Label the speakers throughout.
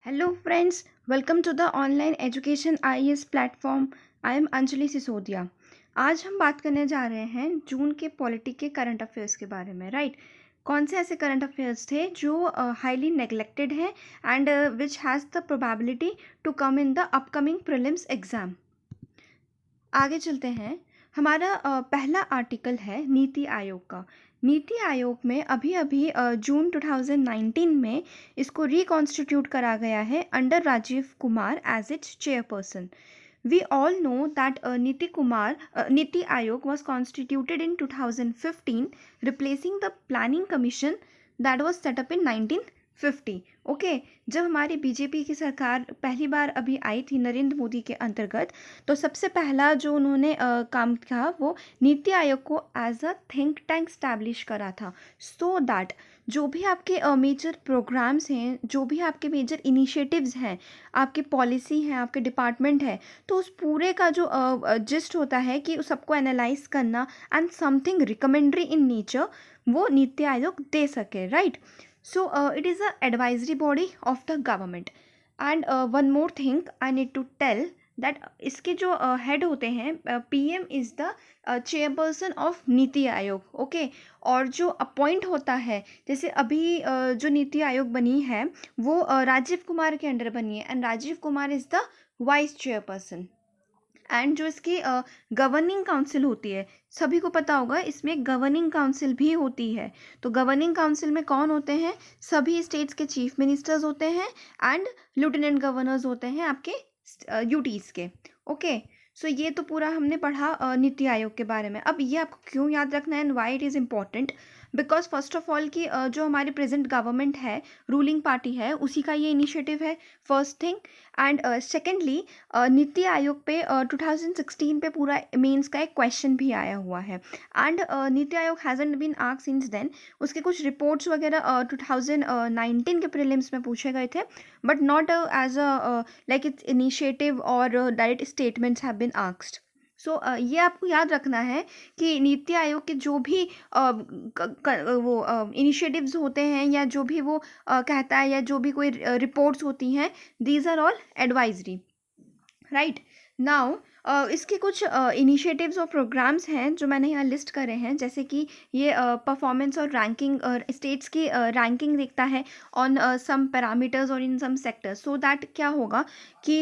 Speaker 1: Hello friends, welcome to the online education IES platform. I am Anjali Sisodia. आज हम बात करने जा रहे हैं जून के पॉलिटी के करंट अफेयर्स के बारे में. राइट, कौन से ऐसे करंट अफेयर्स थे जो हाईली नेग्लेक्टेड हैं and which has the probability to come in the upcoming prelims exam. आगे चलते हैं. हमारा पहला आर्टिकल है नीति आयोग का. नीति आयोग में अभी अभी जून 2019 में इसको रिकॉन्स्टिट्यूट करा गया है under Rajiv Kumar as its chairperson. We all know that Niti Ayog was constituted in 2015, replacing the Planning Commission that was set up in 1950. Okay, जब हमारी बीजेपी की सरकार पहली बार अभी आई थी नरेंद्र मोदी के अंतर्गत, तो सबसे पहला जो उन्होंने काम किया वो नीति आयोग को as a think tank establish करा था, सो दैट जो भी आपके मेजर प्रोग्राम्स हैं, जो भी आपके मेजर इनिशिएटिव्स हैं, आपकी पॉलिसी हैं, आपके डिपार्टमेंट है, तो उस पूरे का जो जिस्ट होता है कि सबको एनालाइज करना एंड समथिंग रिकमेंडरी इन नेचर, वो नीति आयोग दे सके. Right, so it is a advisory body of the government. And one more thing I need to tell that इसके जो हेड होते हैं, PM is the chairperson of NITI Aayog. Okay, और जो अपॉइंट होता है, जैसे अभी जो नीति आयोग बनी है वो राजीव कुमार के अंडर बनी है and Rajiv Kumar is the vice chairperson. And जो इसकी गवर्निंग काउंसिल होती है, सभी को पता होगा इसमें गवर्निंग काउंसिल भी होती है. तो गवर्निंग काउंसिल में कौन होते हैं? सभी स्टेट्स के चीफ मिनिस्टर्स होते हैं एंड लेफ्टिनेंट गवर्नर्स होते हैं आपके यूटीज़ के. ओके, सो ये तो पूरा हमने पढ़ा नीति आयोग के बारे में. अब ये आपको क्यों याद रखना है and why it is important? Because first of all कि जो हमारी प्रेजेंट गवर्नमेंट है, रूलिंग पार्टी है, उसी का ये इनिशिएटिव है, first thing. And secondly NITI Aayog पे 2016 पे पूरा मेंस का एक क्वेश्चन भी आया हुआ है and NITI Aayog hasn't been asked since then. उसके कुछ रिपोर्ट्स वगैरह 2019 के प्रीलिम्स में पूछे गए थे, but not as a like it's initiative और direct statements have been asked. So ये आपको याद रखना है कि नीति आयोग के जो भी वो इनिशिएटिव्स होते हैं या जो भी वो कहता है या जो भी कोई रिपोर्ट्स होती हैं, these are all advisory. Right, now इसके कुछ इनिशिएटिव्स और प्रोग्राम्स हैं जो मैंने यहाँ लिस्ट करे हैं, जैसे कि ये परफॉर्मेंस और रैंकिंग और स्टेट्स की रैंकिंग देखता है ऑन सम पैरामीटर्स और इन सम सेक्टर्स, सो दैट क्या होगा कि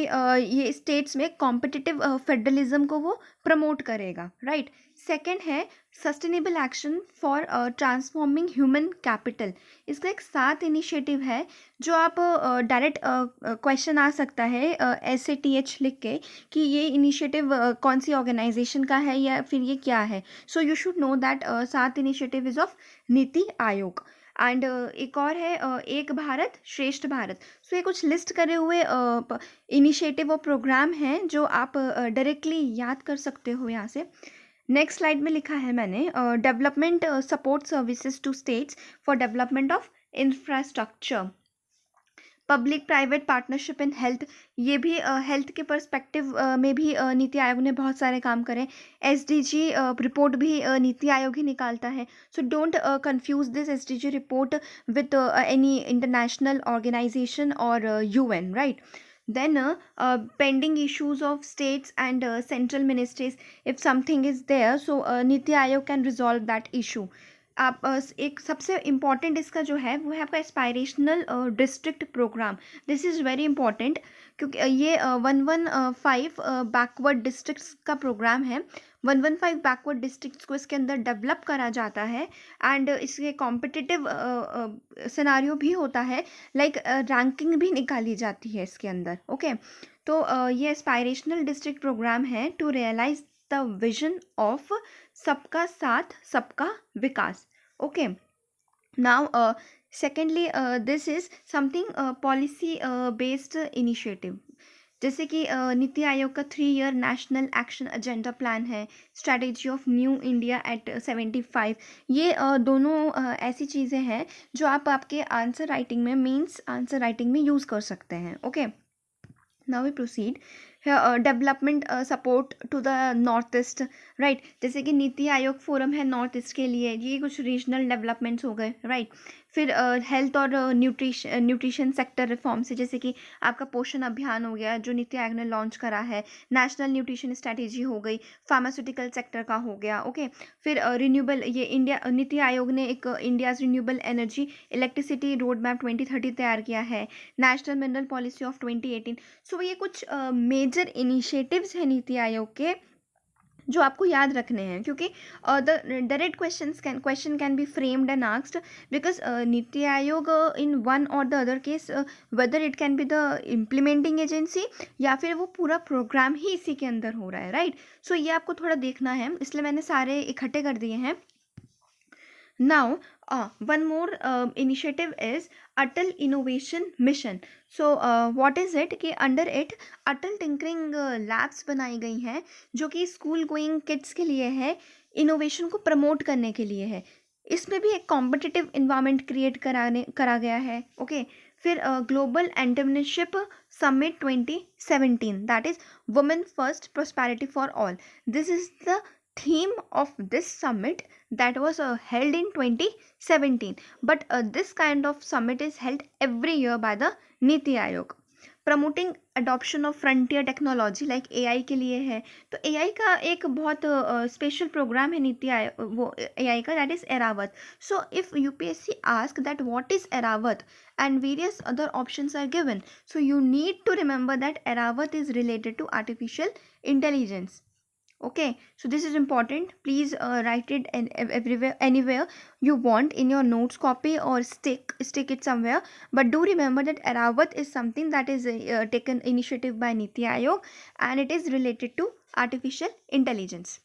Speaker 1: ये स्टेट्स में कॉम्पिटिटिव फेडरलिज्म को वो प्रमोट करेगा. राइट, सेकेंड है sustainable action for transforming human capital. इसका एक 7 इनिशिएटिव है जो आप डायरेक्ट क्वेश्चन आ सकता है SATH लिख के कि ये इनिशिएटिव कौन सी ऑर्गेनाइजेशन का है या फिर ये क्या है. So you should know that 7 initiative is of NITI Aayog. And एक और है एक भारत श्रेष्ठ भारत. सो ये कुछ लिस्ट करे हुए इनिशिएटिव और प्रोग्राम हैं जो आप डायरेक्टली याद कर सकते हो यहाँ से. नेक्स्ट स्लाइड में लिखा है मैंने development support services to states for development of infrastructure, public private partnership in health. ये भी हेल्थ के पर्सपेक्टिव में भी नीति आयोग ने बहुत सारे काम करे. SDG रिपोर्ट भी नीति आयोग ही निकालता है. So don't confuse this SDG report with any international organisation और UN. राइट, then pending issues of states and central ministries, if something is there, so NITI Aayog can resolve that issue. आप एक सबसे इम्पॉर्टेंट इसका जो है वो है आपका aspirational district programme. This is very important क्योंकि ये 115 बैकवर्ड डिस्ट्रिक्ट्स का प्रोग्राम है. 115 बैकवर्ड डिस्ट्रिक्ट्स को इसके अंदर डेवलप करा जाता है एंड इसके कॉम्पिटिटिव सिनारियो भी होता है, लाइक रैंकिंग भी निकाली जाती है इसके अंदर. ओके, तो ये एस्पायरेशनल डिस्ट्रिक्ट प्रोग्राम है to realise the vision of सबका साथ सबका विकास. Okay, now secondly this is something policy based initiative, जैसे कि नीति आयोग का 3-year national action agenda plan है, strategy of new India at 75. ये दोनों ऐसी चीज़ें हैं जो आप आपके आंसर राइटिंग में, मीन्स आंसर राइटिंग में यूज़ कर सकते हैं. Okay, now we proceed. Development support to the north east, right, जैसे कि नीति आयोग फोरम है नॉर्थ ईस्ट के लिए, ये कुछ रीजनल डेवलपमेंट्स हो गए, राइट। फिर हेल्थ और न्यूट्रिशन सेक्टर रिफॉर्म्स है, जैसे कि आपका पोषण अभियान हो गया जो नीति आयोग ने लॉन्च करा है, नेशनल न्यूट्रिशन स्ट्रैटेजी हो गई, फार्मास्यूटिकल सेक्टर का हो गया, ओके। फिर रिन्यूएबल, ये इंडिया नीति आयोग ने एक India's renewable energy electricity road map 2030 तैयार किया है, नेशनल मिनरल पॉलिसी ऑफ 2018। सो ये कुछ मेजर इनिशिएटिव्स हैं नीति आयोग के जो आपको याद रखने हैं, क्योंकि the direct question can be framed and asked because NITI Aayog in one और the other case whether it can be the implementing agency या फिर वो पूरा प्रोग्राम ही इसी के अंदर हो रहा है, राइट। सो ये आपको थोड़ा देखना है, इसलिए मैंने सारे इकट्ठे कर दिए हैं। Now, one more initiative is Atal Innovation Mission. So, what is it कि under it Atal tinkering labs बनाई गई हैं जो कि स्कूल गोइंग किड्स के लिए है, इनोवेशन को प्रमोट करने के लिए है। इसमें भी एक कॉम्पिटिटिव इन्वायरमेंट क्रिएट करा गया है, ओके। फिर global entrepreneurship summit 2017, that is women first prosperity for all. This is the theme of this summit that was held in 2017, but this kind of summit is held every year by the Niti Aayog, promoting adoption of frontier technology like AI के लिए है। तो AI का एक बहुत special programme है नीति आयोग, वो AI का, that is Airavat. So if UPSC ask that what is Airavat and various other options are given, so you need to remember that Airavat is related to artificial intelligence. Okay, so this is important. Please write it everywhere, anywhere you want in your notes copy or stick it somewhere, but do remember that Airavat is something that is taken initiative by Niti Aayog and it is related to artificial intelligence.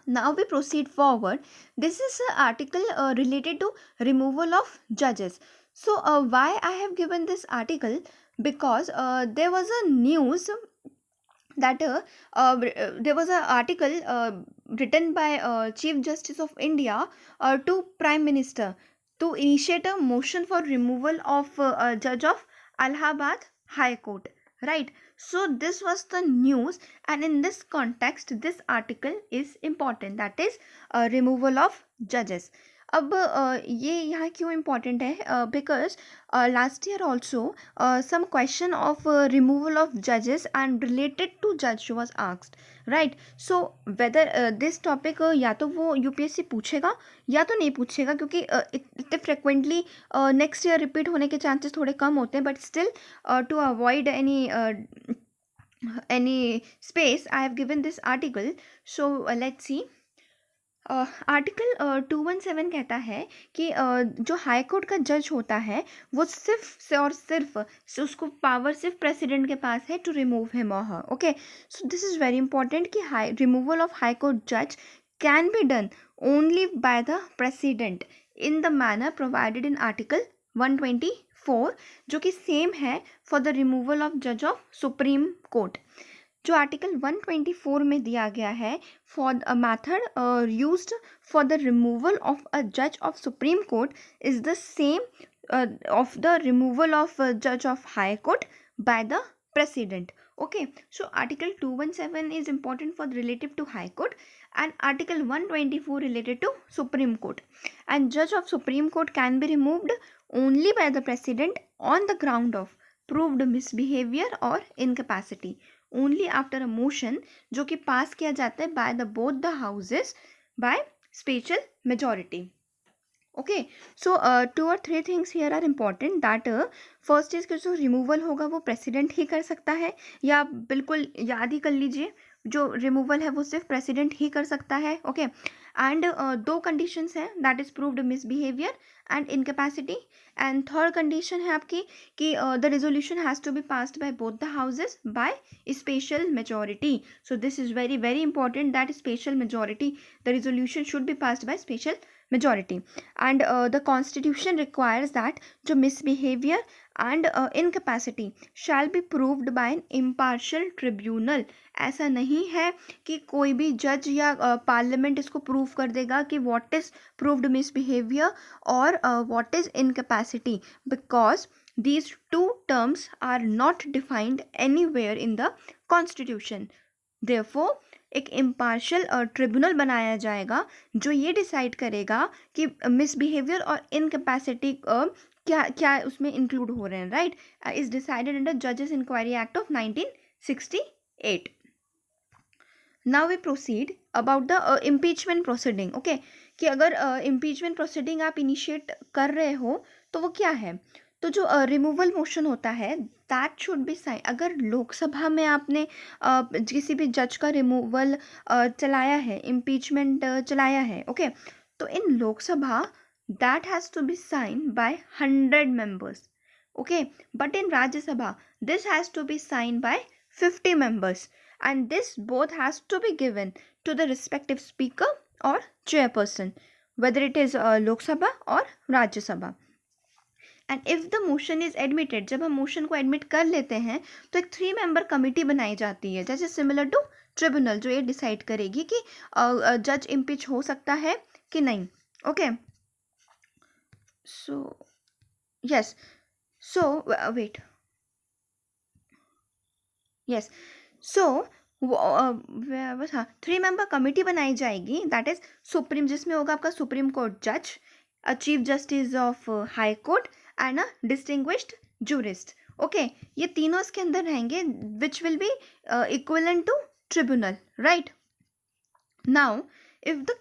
Speaker 1: Now we proceed forward. This is an article related to removal of judges. So why I have given this article, because there was a news that there was an article written by Chief Justice of India to Prime Minister to initiate a motion for removal of a judge of Allahabad High Court, right. So this was the news, and in this context this article is important, that is removal of judges. अब ये यहाँ क्यों important है, because last year also some question of removal of जजेस and related to जज was asked, right. So whether this topic या तो वो यूपीएससी पूछेगा या तो नहीं पूछेगा, क्योंकि इतने फ्रिक्वेंटली नेक्स्ट ईयर रिपीट होने के चांसेस थोड़े कम होते हैं, but still to avoid any space I have given this article. So let's see. Article 217 कहता है कि जो हाई कोर्ट का जज होता है वो सिर्फ और सिर्फ उसको पावर सिर्फ प्रेसिडेंट के पास है टू रिमूव हिम और her, okay. So this is very important कि रिमूवल ऑफ हाई कोर्ट जज can be done only by the president in the manner provided in article 124, जो कि सेम है फॉर द रिमूवल ऑफ जज of supreme court. जो article 124 में दिया गया है, for a method used for the removal of a जज of supreme court is the same of the removal of जज of high court by the president, okay. So article 217 is important for relative to high court and article 124 related to supreme court, and judge of supreme court can be removed only by the president on the ground of proved misbehavior or incapacity, only after a motion जो कि पास किया जाता है by the both the houses by special majority. Okay, so 2 or 3 things here are important, that first is कि जो removal होगा वो president ही कर सकता है, या बिल्कुल याद ही कर लीजिए जो रिमूवल है वो सिर्फ प्रेसिडेंट ही कर सकता है, ओके। एंड 2 कंडीशंस हैं, that is proved misbehaviour and incapacity, and third condition है आपकी कि the resolution has to be passed by both the houses by special majority. So this is very very important, that special majority, the resolution should be passed by special majority. And the constitution requires that जो misbehavior and incapacity shall be proved by an impartial tribunal. ऐसा नहीं है कि कोई भी जज या parliament इसको प्रूव कर देगा कि what is proved misbehavior or what is incapacity, because these two terms are not defined anywhere in the constitution. Therefore एक इम्पार्शियल ट्रिब्यूनल बनाया जाएगा जो ये डिसाइड करेगा कि मिसबिहेवियर और इनकैपेसिटी क्या क्या उसमें इंक्लूड हो रहे हैं, राइट. इज डिसाइडेड अंडर जजेस inquiry act of 1968. Now we proceed about the impeachment proceeding. Okay, कि अगर इम्पीचमेंट प्रोसीडिंग आप इनिशिएट कर रहे हो तो वो क्या है. तो जो रिमूवल मोशन होता है दैट शुड बी साइन. अगर लोकसभा में आपने किसी भी जज का रिमूवल चलाया है, इम्पीचमेंट चलाया है, ओके, तो इन Lok Sabha that has to B sign bye 100 members. Okay, but in Rajya Sabha this has to be signed by 50 members, and this both has to be given to the respective speaker or chairperson, whether it is Lok Sabha or Rajya Sabha. And if the motion is admitted, जब हम motion को admit कर लेते हैं तो एक 3 member committee बनाई जाती है जैसे सिमिलर टू ट्रिब्यूनल, जो ये डिसाइड करेगी कि जज इम्पीच हो सकता है कि नहीं. Okay, so yes, so wait, yes, so बस हाँ, 3 member कमेटी बनाई जाएगी दैट इज सुप्रीम, जिसमें होगा आपका सुप्रीम कोर्ट जज, a chief justice of high court and a distinguished jurist. Okay, ये तीनों इसके अंदर रहेंगे which will be equivalent to tribunal, right. Now if the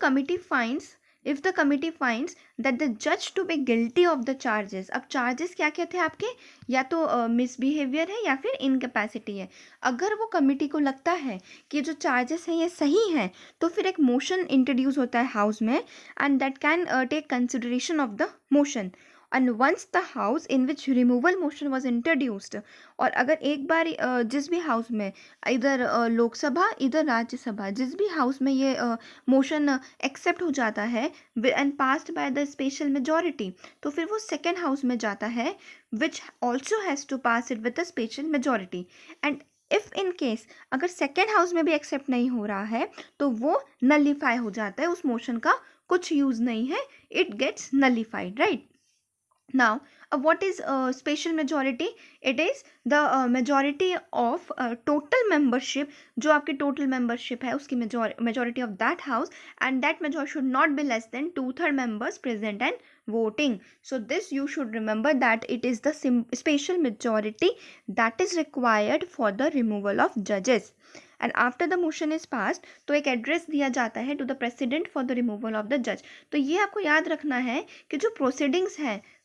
Speaker 1: committee finds that the judge to be guilty of the charges, अब charges क्या क्या थे आपके, या तो मिसबिहेवियर है या फिर इनकेपेसिटी है. अगर वो कमिटी को लगता है कि जो चार्जेस हैं ये सही हैं तो फिर एक मोशन इंट्रोड्यूस होता है हाउस में, and that can take consideration of the motion. And once the house in which removal motion was introduced, और अगर एक बार जिस भी हाउस में, इधर लोकसभा इधर राज्यसभा, जिस भी हाउस में ये मोशन एक्सेप्ट हो जाता है and passed by the special majority, तो फिर वो सेकेंड हाउस में जाता है which also has to pass it with the special majority. And if in case अगर सेकेंड हाउस में भी एक्सेप्ट नहीं हो रहा है तो वो नलीफाई हो जाता है, उस मोशन का कुछ यूज़ नहीं है, it gets nullified, right. Now, what is special majority? It is the majority of total membership, जो आपकी total membership है उसकी majority of that house, and that majority should not be less than 2/3 members present and voting. So this you should remember that it is the special majority that is required for the removal of judges. And after the motion is passed, तो एक address दिया जाता है to the president for the removal of the judge. तो ये आपको याद रखना है कि जो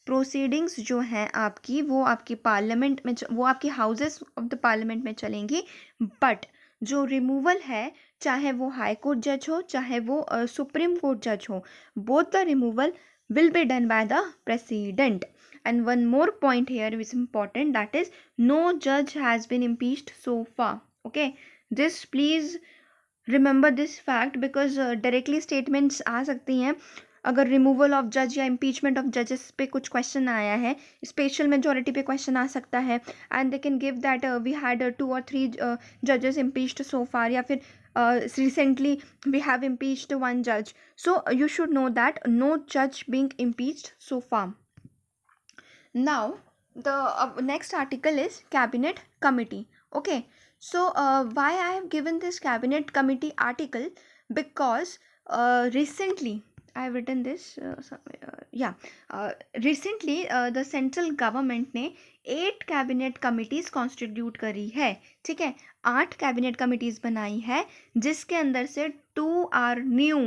Speaker 1: प्रोसीडिंग्स जो हैं आपकी, वो आपकी पार्लियामेंट में, वो आपकी हाउसेस ऑफ द पार्लियामेंट में चलेंगी. बट जो रिमूवल है, चाहे वो हाई कोर्ट जज हो चाहे वो सुप्रीम कोर्ट जज हो, both the removal will be done by the president. And one more point here is important, that is no judge has been impeached so far. Okay, this please remember this fact, because directly statements आ सकती हैं अगर removal of जज या impeachment of जजेस पे कुछ question आया है, स्पेशल मेजॉरिटी पे क्वेश्चन आ सकता है, and they can give that we had 2 or 3 जजेस इम्पीच्ड सो फार, या फिर recently we have impeached 1 judge. So you should know that no judge being impeached so far. Now the next article is cabinet committee. Okay, so why I have given this cabinet committee article, because recently I have written this recently the central government ने 8 cabinet committees constitute करी है. ठीक है, 8 cabinet committees बनाई है जिसके अंदर से 2 are new,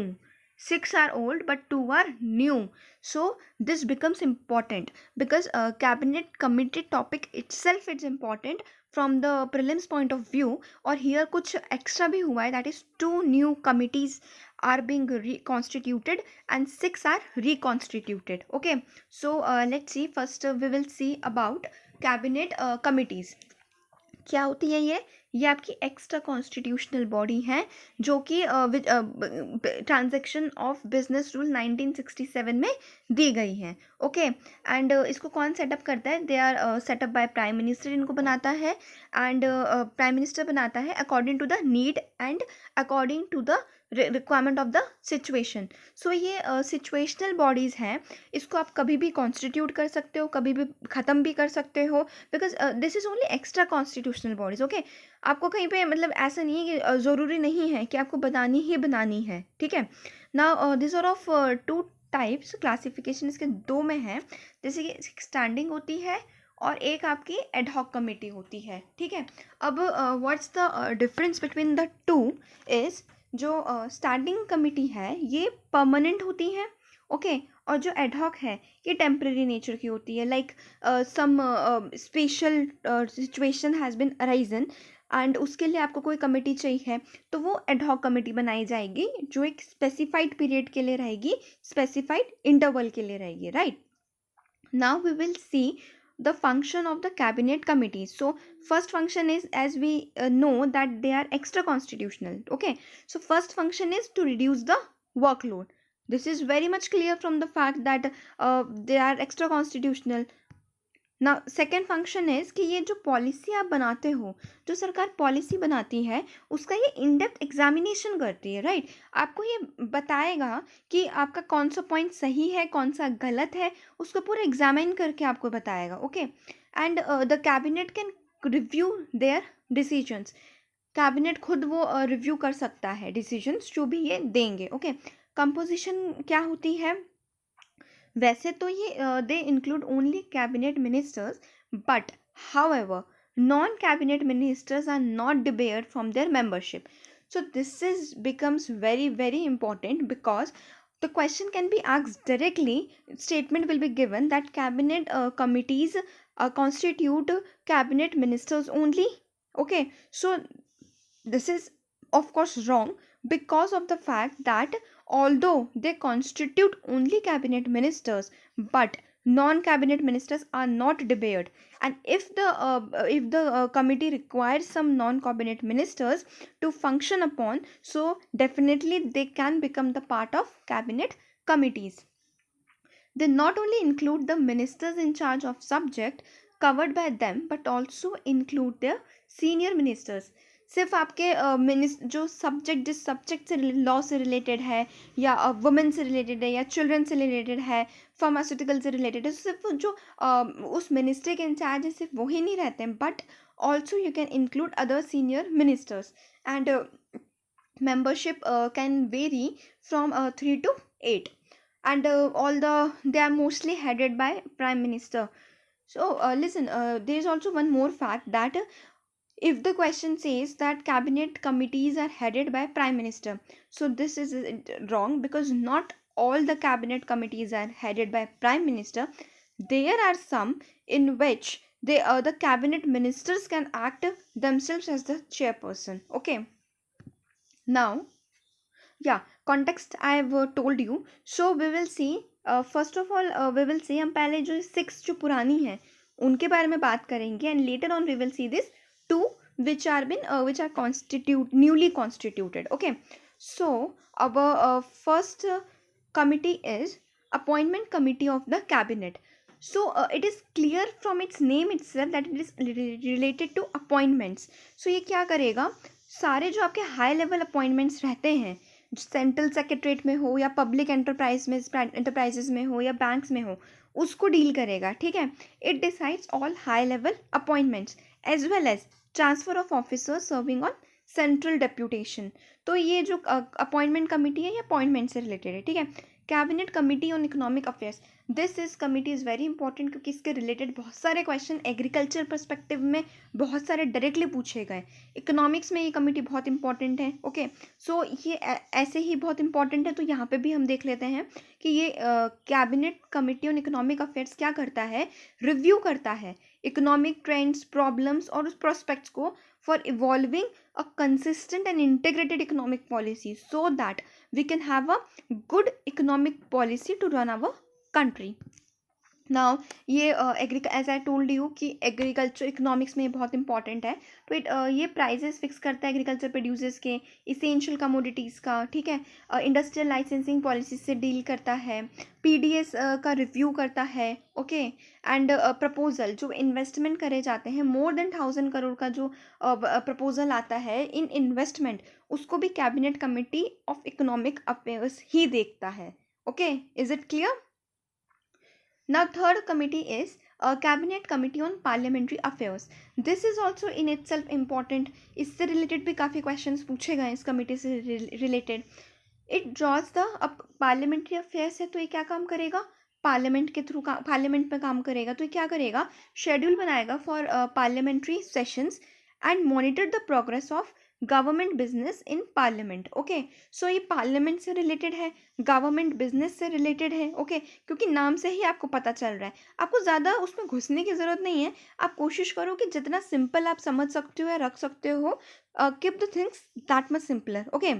Speaker 1: 6 are old but 2 are new. So this becomes important because cabinet committee topic itself is important from the prelims point of view. और here कुछ extra भी हुआ है, that is 2 new committees are being reconstituted and 6 are reconstituted. Okay, so let's see. First we will see about cabinet committees. क्या होती है ये आपकी एक्स्ट्रा कॉन्स्टिट्यूशनल बॉडी है जो कि ट्रांजैक्शन ऑफ बिजनेस रूल 1967 में दी गई है। ओके, एंड इसको कौन सेटअप करता है? They are setup by prime minister, इनको बनाता है, एंड प्राइम मिनिस्टर बनाता है according to the need and according to the requirement of the situation. So ये सिचुएशनल बॉडीज़ हैं, इसको आप कभी भी कॉन्स्टिट्यूट कर सकते हो, कभी भी ख़त्म भी कर सकते हो, because this is only extra constitutional bodies. Okay, आपको कहीं पे मतलब ऐसा नहीं है कि ज़रूरी नहीं है कि आपको बनानी ही बनानी है, ठीक है ना। This are of two types, classification इसके दो में है, जैसे कि स्टैंडिंग होती है और एक आपकी एडहॉक कमेटी होती है, ठीक है। अब what's the difference between the two is, जो स्टैंडिंग कमेटी है ये परमानेंट होती है, ओके, और जो एडहॉक है ये टेम्परेरी नेचर की होती है, like some special situation has been arisen and उसके लिए आपको कोई कमेटी चाहिए है तो वो एडहॉक कमेटी बनाई जाएगी जो एक स्पेसिफाइड पीरियड के लिए रहेगी, स्पेसिफाइड इंटरवल के लिए रहेगी, right. Now we will see the function of the cabinet committees. So first function is, as we know that they are extra constitutional. Okay, so first function is to reduce the workload. This is very much clear from the fact that they are extra constitutional. ना second function is कि ये जो policy आप बनाते हो, जो सरकार policy बनाती है उसका ये इन डेप्थ एग्जामिनेशन करती है, राइट। आपको ये बताएगा कि आपका कौन सा पॉइंट सही है, कौन सा गलत है, उसको पूरा एग्जामिन करके आपको बताएगा, okay. And the cabinet can review their decisions, cabinet खुद वो रिव्यू कर सकता है डिसीजंस जो भी ये देंगे, ओके। कंपोजिशन क्या होती है? वैसे तो ये they include only cabinet ministers, but however non cabinet ministers are not debarred from their membership. So this is becomes very important because the question can be asked directly. Statement will be given that cabinet committees constitute cabinet ministers only. Okay, so this is of course wrong because of the fact that although they constitute only cabinet ministers, but non-cabinet ministers are not debarred, and if the committee requires some non-cabinet ministers to function upon, so definitely they can become the part of cabinet committees. They not only include the ministers in charge of subject covered by them but also include their senior ministers. सिर्फ आपके जो subject, जिस subject से law से related है या women से related है या चिल्ड्रन से रिलेटेड है, फार्मास्यूटिकल से रिलेटेड है, सिर्फ जो उस मिनिस्ट्री के इंचार्ज है सिर्फ वही नहीं रहते हैं, but also you can include other senior ministers and membership can vary from 3 to 8, and they are mostly headed by prime minister. So listen, there is also one more fact that if the question says that cabinet committees are headed by prime minister, so this is wrong because not all the cabinet committees are headed by prime minister. There are some in which the cabinet ministers can act themselves as the chairperson. Okay, now, yeah, context I have told you. So we will see, first of all we will see, हम पहले जो 6 जो पुरानी हैं उनके बारे में बात करेंगे, and later on we will see this 2 which are newly constituted. Okay, so our first committee is appointment committee of the cabinet. So it is clear from its name itself that it is related to appointments. So ये क्या करेगा? सारे जो आपके high level appointments रहते हैं, central secretariat में हो या पब्लिक एंटरप्राइजेस में हो या बैंक्स में हो, उसको डील करेगा, ठीक है। It decides all high level appointments as well as transfer of officers serving on central deputation. तो ये जो अपॉइंटमेंट कमिटी है ये अपॉइंटमेंट से रिलेटेड है, ठीक है। Cabinet committee on economic affairs, this committee is very important क्योंकि इसके रिलेटेड बहुत सारे क्वेश्चन एग्रीकल्चर पर्सपेक्टिव में बहुत सारे डायरेक्टली पूछे गए. इकोनॉमिक्स में ये कमिटी बहुत इंपॉर्टेंट है. ओके, सो ये ऐसे ही बहुत इंपॉर्टेंट है, तो यहाँ पे भी हम देख लेते हैं कि ये cabinet committee on economic affairs क्या करता है, रिव्यू करता है इकोनॉमिक ट्रेंड्स, प्रॉब्लम्स और उस प्रोस्पेक्ट्स को for evolving a consistent and integrated economic policy so that we can have a good economic policy to run our country. Now ये as I told you कि agriculture economics में बहुत important है। तो ये प्राइजेस फिक्स करता है agriculture producers के, इसेंशियल कमोडिटीज़ का, ठीक है। इंडस्ट्रियल लाइसेंसिंग पॉलिसी से डील करता है, पीडीएस का रिव्यू करता है, ओके। एंड प्रपोजल जो इन्वेस्टमेंट करे जाते हैं, मोर देन 1000 करोड़ का जो प्रपोजल आता है इन इन्वेस्टमेंट, उसको भी cabinet committee of economic affairs ही देखता है, okay. Is it clear? Now, third committee is a cabinet committee on parliamentary affairs. This is also in itself important. इससे related भी काफ़ी questions पूछे गए इस committee से related. It draws the parliamentary affairs है, तो ये क्या काम करेगा? पार्लियामेंट के थ्रू पार्लियामेंट में काम करेगा। तो ये क्या करेगा? शेड्यूल बनाएगा for parliamentary sessions and monitor the progress of government business in parliament, okay. So ये पार्लियामेंट से रिलेटेड है, गवर्नमेंट बिजनेस से रिलेटेड है, ओके। क्योंकि नाम से ही आपको पता चल रहा है, आपको ज़्यादा उसमें घुसने की ज़रूरत नहीं है। आप कोशिश करो कि जितना सिंपल आप समझ सकते हो या रख सकते हो, keep the things that much simpler, okay.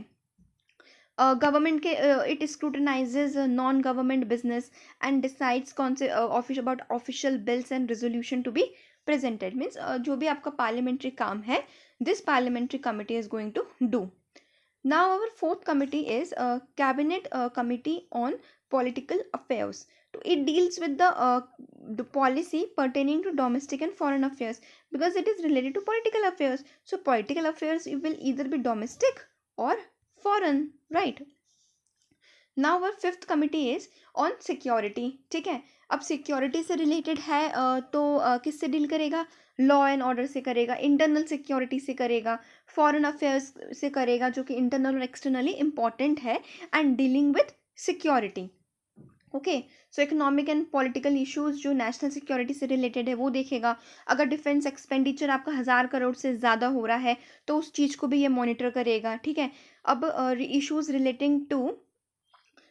Speaker 1: Government के it scrutinises non government business and decides कौन से about official bills and resolution to be presented. Means जो भी आपका पार्लियामेंट्री काम है, this parliamentary committee is going to do. Now our fourth committee is a cabinet committee on political affairs. So it deals with the policy pertaining to domestic and foreign affairs, because it is related to political affairs. So political affairs will either be domestic or foreign, right? Now our fifth committee is on security, ठीक है। अब security से related है, तो किससे deal करेगा? Law and order से करेगा, इंटरनल सिक्योरिटी से करेगा, फॉरेन अफेयर्स से करेगा, जो कि इंटरनल और एक्सटर्नली इंपॉर्टेंट है, and dealing with security, okay. So economic and political issues जो नेशनल सिक्योरिटी से रिलेटेड है वो देखेगा। अगर डिफेंस एक्सपेंडिचर आपका 1000 करोड़ से ज़्यादा हो रहा है तो उस चीज़ को भी ये मॉनिटर करेगा, ठीक है। अब issues relating to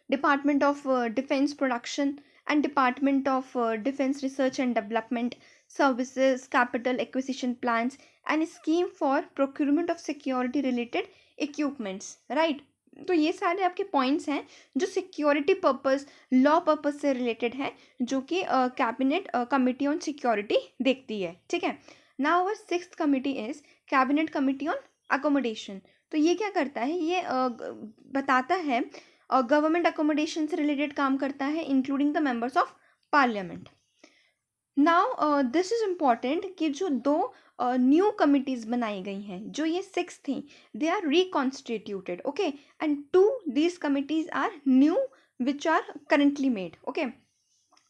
Speaker 1: Department of Defense Production and Department of Defense Research and Development Services, Capital Acquisition Plans and Scheme for Procurement of Security Related Equipments, right? तो ये सारे आपके पॉइंट्स हैं जो सिक्योरिटी पर्पस, लॉ पर्पस से related है, जो कि कैबिनेट कमिटी ऑन सिक्योरिटी देखती है, ठीक है। Now our sixth committee is cabinet committee on accommodation. तो ये क्या करता है? ये बताता है गवर्नमेंट अकोमोडेशन से रिलेटेड काम करता है, including the members of parliament. Now this is important कि जो दो न्यू कमिटीज बनाई गई हैं, जो ये 6 थी, they are reconstituted, okay. And 2 these committees are new which are currently made, okay.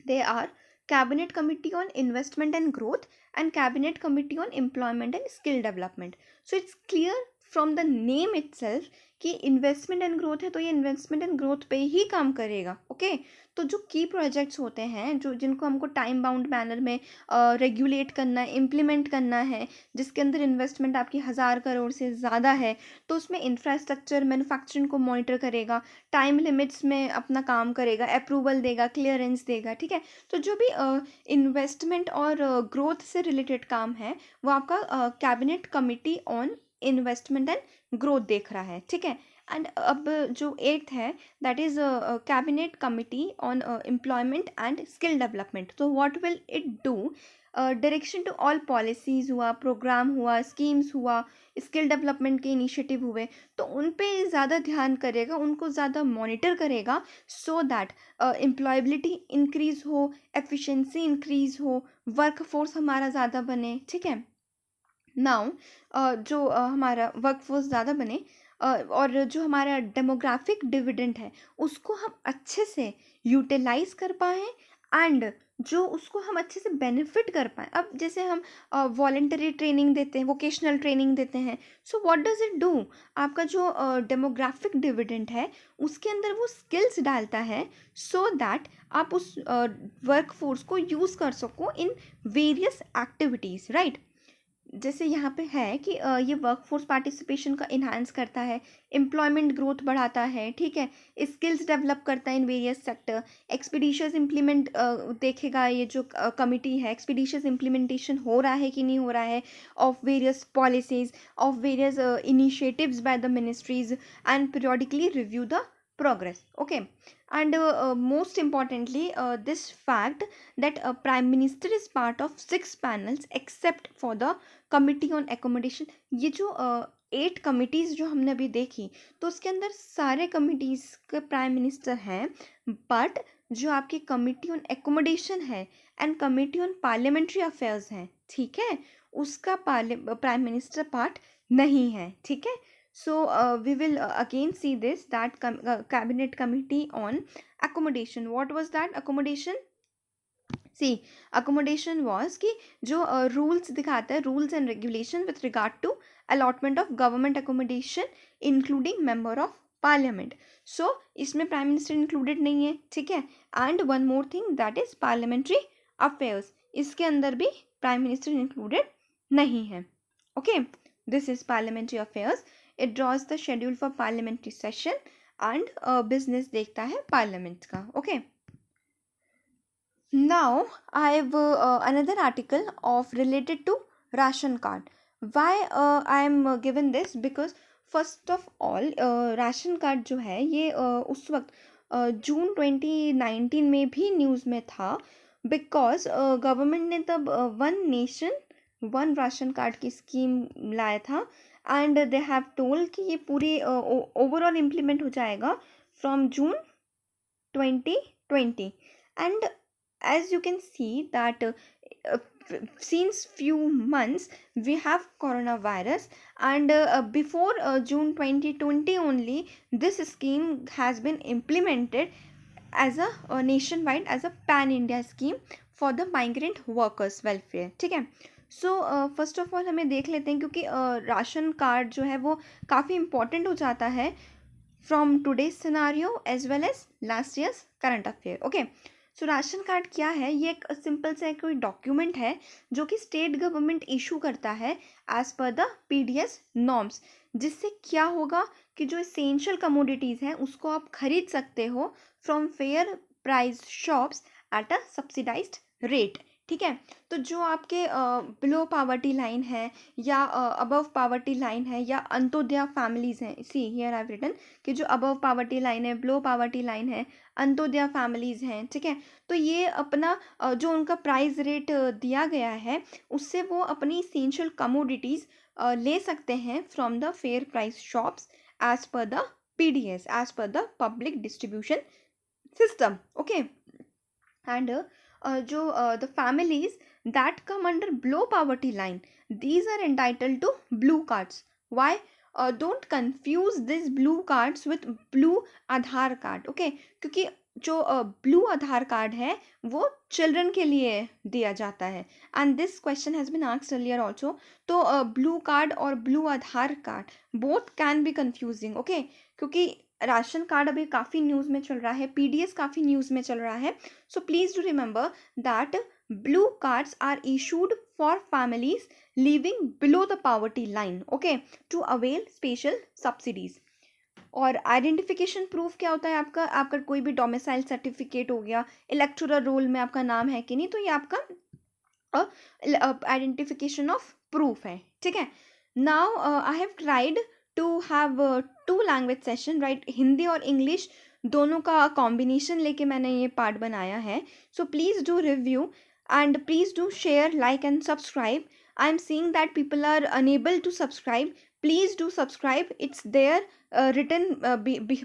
Speaker 1: They are cabinet committee on investment and growth and cabinet committee on employment and skill development. So it's clear from the name itself कि investment and growth है, तो ये investment and growth पे ही काम करेगा, okay. तो जो की प्रोजेक्ट्स होते हैं, जो जिनको हमको टाइम बाउंड मैनर में रेगुलेट करना है, इम्प्लीमेंट करना है, जिसके अंदर इन्वेस्टमेंट आपकी 1000 करोड़ से ज़्यादा है, तो उसमें इंफ्रास्ट्रक्चर मैन्युफैक्चरिंग को मॉनिटर करेगा, टाइम लिमिट्स में अपना काम करेगा, अप्रूवल देगा, क्लियरेंस देगा, ठीक है। तो जो भी इन्वेस्टमेंट और ग्रोथ से रिलेटेड काम है वो आपका cabinet committee on investment and growth देख रहा है, ठीक है। एंड अब जो 8th है, that is cabinet committee on employment and skill development. तो what will it do? Direction to all policies हुआ, प्रोग्राम हुआ, स्कीम्स हुआ, स्किल डेवलपमेंट के इनिशिएटिव हुए, तो उन पे ज़्यादा ध्यान करेगा, उनको ज़्यादा मॉनिटर करेगा, सो दैट एम्प्लॉयबिलिटी इंक्रीज़ हो, एफिशिएंसी इंक्रीज़ हो, वर्क फोर्स हमारा ज़्यादा बने, ठीक है। नाउ जो हमारा वर्कफोर्स ज़्यादा बने, और जो हमारा डेमोग्राफिक डिविडेंड है उसको हम अच्छे से यूटिलाइज कर पाएँ, एंड जो उसको हम अच्छे से बेनिफिट कर पाएँ। अब जैसे हम वॉलेंटरी ट्रेनिंग देते हैं, वोकेशनल ट्रेनिंग देते हैं, so what does it do? आपका जो डेमोग्राफिक डिविडेंड है उसके अंदर वो स्किल्स डालता है, सो दैट आप उस वर्कफोर्स को यूज़ कर सको इन वेरियस एक्टिविटीज़, राइट। जैसे यहाँ पे है कि ये वर्कफोर्स पार्टिसिपेशन का इन्हांस करता है, एम्प्लॉयमेंट ग्रोथ बढ़ाता है, ठीक है, स्किल्स डेवलप करता है in various sector, expeditious implement देखेगा, ये जो कमिटी है एक्सपीडिशियस इम्प्लीमेंटेशन हो रहा है कि नहीं हो रहा है of various policies, of various initiatives by the ministries, and periodically review the progress. Okay, and most importantly, this fact that prime minister is part of 6 panels except for the committee on accommodation. ये जो 8 committees जो हमने अभी देखी, तो उसके अंदर सारे कमिटीज के प्राइम मिनिस्टर हैं, बट जो आपकी कमिटी ऑन एकोमोडेशन है and committee on parliamentary affairs है, ठीक है, उसका प्राइम मिनिस्टर पार्ट नहीं है. ठीक है. So we will again see this, that cabinet committee on accommodation. What was that accommodation? See, accommodation was कि जो rules दिखाता है, rules and regulation with regard to allotment of government accommodation including member of parliament. So इसमें prime minister included नहीं है. ठीक है. And one more thing, that is parliamentary affairs. इसके अंदर भी prime minister included नहीं है. Okay, this is parliamentary affairs. It draws the schedule for parliamentary session and business देखता है parliament का. Okay. Now I have another article of related to ration card. Why I am given this? Because first of all ration card जो है ये उस वक्त जून 2019 में भी न्यूज़ में था, बिकॉज गवर्नमेंट ने तब one nation one ration card की स्कीम लाया था, एंड दे हैव टोल्ड कि ये पूरी ओवरऑल इम्प्लीमेंट हो जाएगा from June 2020. And as you can see that since few months we have coronavirus, and before June 2020 only this scheme has been implemented as a nationwide, as a pan India scheme for the migrant workers welfare. ठीक है. So first of all हमें देख लेते हैं, क्योंकि ration card जो है वो काफ़ी इम्पोर्टेंट हो जाता है from today's scenario as well as last year's current affair. Okay. So ration card क्या है? ये एक सिंपल सा कोई डॉक्यूमेंट है जो कि स्टेट गवर्नमेंट इशू करता है as per the PDS norms, जिससे क्या होगा कि जो इसेंशियल कमोडिटीज़ हैं उसको आप खरीद सकते हो from fair price shops at a subsidised rate. ठीक है. तो जो आपके बिलो पावर्टी लाइन है या अबव पावर्टी लाइन है या अंत्योदय फैमिलीज़ हैं, see here I have written कि जो अबव पावर्टी लाइन है, बिलो पावर्टी लाइन है, अंत्योदय फैमिलीज़ हैं. ठीक है. तो ये अपना जो उनका प्राइस रेट दिया गया है उससे वो अपनी इसेंशियल कमोडिटीज़ ले सकते हैं from the fair price shops as per the PDS, as per the public distribution system. Okay. And जो the families that come under below poverty line, these are entitled to blue cards. Why? Don't confuse these blue cards with blue Aadhaar card. Okay. क्योंकि जो blue Aadhaar card है वो children के लिए दिया जाता है, and this question has been asked earlier also. तो ब्लू कार्ड और blue Aadhaar card both can be confusing. Okay. क्योंकि राशन कार्ड अभी काफ़ी न्यूज़ में चल रहा है, पीडीएस काफ़ी न्यूज़ में चल रहा है. So please do remember that blue cards are issued for families living below the poverty line, okay, to avail special subsidies. और आइडेंटिफिकेशन प्रूफ क्या होता है? आपका कोई भी डोमिसाइल सर्टिफिकेट हो गया, इलेक्टोरल रोल में आपका नाम है कि नहीं, तो ये आपका आइडेंटिफिकेशन ऑफ प्रूफ है. ठीक है. Now I have tried to have 2 language session, right, Hindi और इंग्लिश दोनों का कॉम्बिनेशन लेके मैंने ये पार्ट बनाया है. So please do review and please do share, like and subscribe. I am seeing that people are unable to subscribe. Please do subscribe. It's there written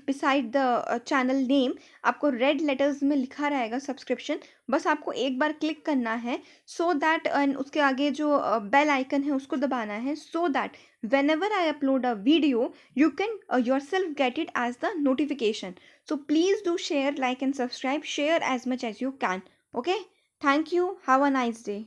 Speaker 1: beside the channel name. आपको red letters में लिखा रहेगा subscription, बस आपको एक बार click करना है, so that उसके आगे जो बेल आइकन है उसको दबाना है, so that whenever I upload a video you can yourself get it as the notification. So please do share, like and subscribe. Share as much as you can. Okay. Thank you. Have a nice day.